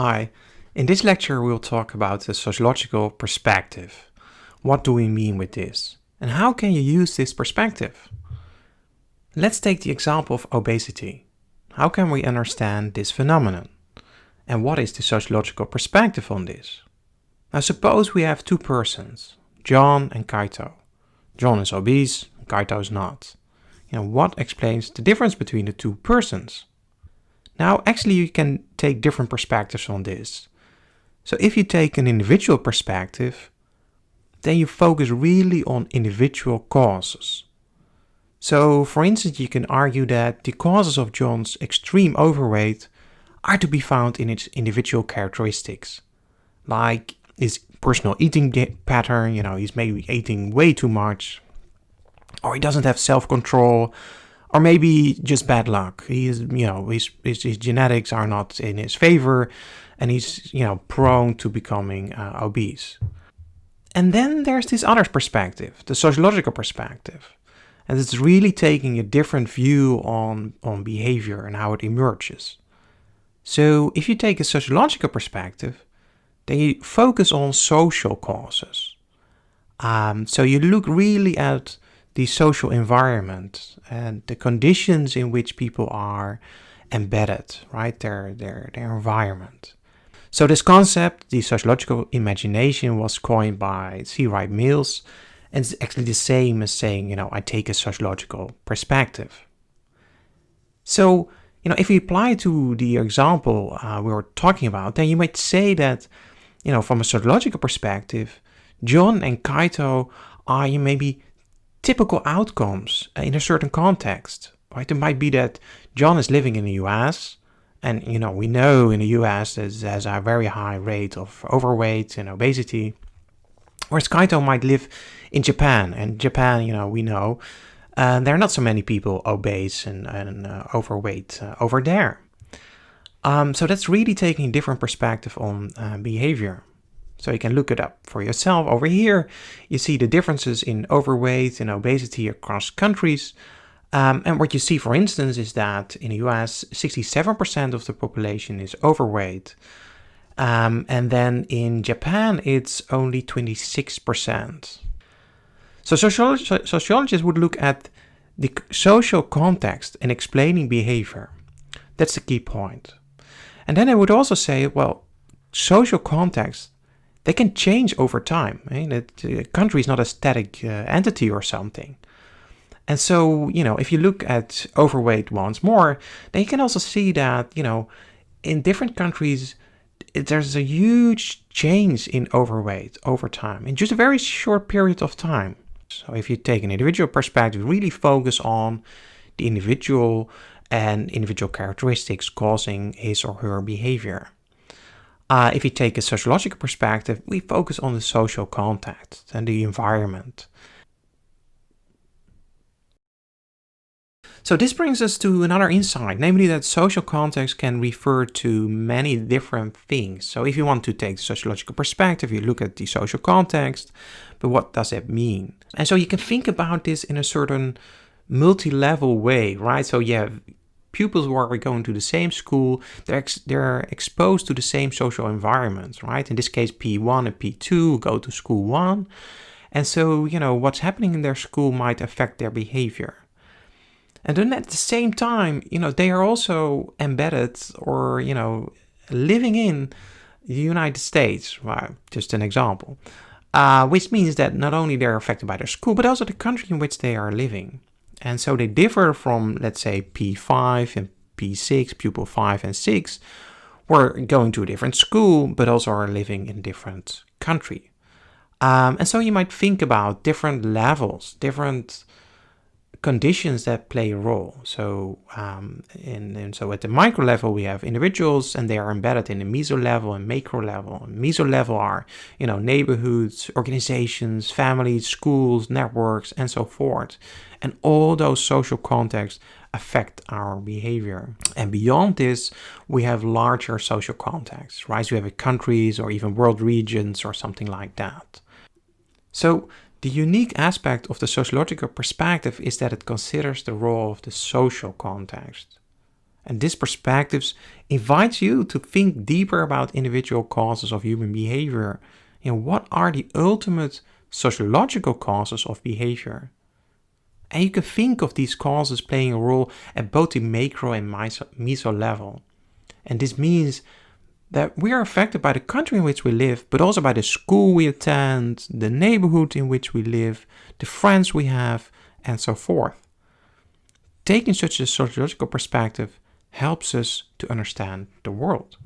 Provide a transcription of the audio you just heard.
Hi, in this lecture we'll talk about the sociological perspective. What do we mean with this? And how can you use this perspective? Let's take the example of obesity. How can we understand this phenomenon? And what is the sociological perspective on this? Now suppose we have two persons, John and Kaito. John is obese, Kaito is not. What explains the difference between the two persons? Now, actually, you can take different perspectives on this. So if you take an individual perspective, then you focus really on individual causes. So, for instance, you can argue that the causes of John's extreme overweight are to be found in its individual characteristics, like his personal eating pattern, he's maybe eating way too much, or he doesn't have self-control, or maybe just bad luck. His genetics are not in his favor, and he's, prone to becoming obese. And then there's this other perspective, the sociological perspective. And it's really taking a different view on behavior and how it emerges. So if you take a sociological perspective, then you focus on social causes. So you look really at the social environment and the conditions in which people are embedded, right? Their environment. So this concept, the sociological imagination, was coined by C. Wright Mills, and it's actually the same as saying, I take a sociological perspective. So, if you apply it to the example we were talking about, then you might say that, from a sociological perspective, John and Kaito are maybe typical outcomes in a certain context, right? It might be that John is living in the US, and we know in the US there's a very high rate of overweight and obesity, whereas Kaito might live in Japan, and Japan, we know there are not so many people obese and overweight over there. So that's really taking a different perspective on behavior. So you can look it up for yourself. Over here, you see the differences in overweight and obesity across countries. And what you see, for instance, is that in the US, 67% of the population is overweight. And then in Japan, it's only 26%. So sociologists would look at the social context and explaining behavior. That's the key point. And then I would also say, well, social context, they can change over time. The country is not a static entity or something. And so, if you look at overweight once more, then you can also see that, in different countries, there's a huge change in overweight over time, in just a very short period of time. So if you take an individual perspective, really focus on the individual and individual characteristics causing his or her behavior. If you take a sociological perspective, we focus on the social context and the environment. So this brings us to another insight, namely that social context can refer to many different things. So if you want to take the sociological perspective, you look at the social context, but what does that mean? And so you can think about this in a certain multi-level way, right? So you have pupils who are going to the same school, they're exposed to the same social environments, right? In this case, P1 and P2 go to school 1. And so, what's happening in their school might affect their behavior. And then at the same time, they are also embedded or, living in the United States, right? Just an example, which means that not only they're affected by their school, but also the country in which they are living. And so they differ from, let's say, P5 and P6, pupil 5 and 6, who are going to a different school, but also are living in a different country. And so you might think about different levels, different conditions that play a role. So, so at the micro level, we have individuals, and they are embedded in the meso level and macro level. And meso level are, neighborhoods, organizations, families, schools, networks, and so forth. And all those social contexts affect our behavior. And beyond this, we have larger social contexts, right? So we have countries or even world regions or something like that. So the unique aspect of the sociological perspective is that it considers the role of the social context. And this perspective invites you to think deeper about individual causes of human behavior. And what are the ultimate sociological causes of behavior? And you can think of these causes playing a role at both the macro and meso level. And this means that we are affected by the country in which we live, but also by the school we attend, the neighborhood in which we live, the friends we have, and so forth. Taking such a sociological perspective helps us to understand the world.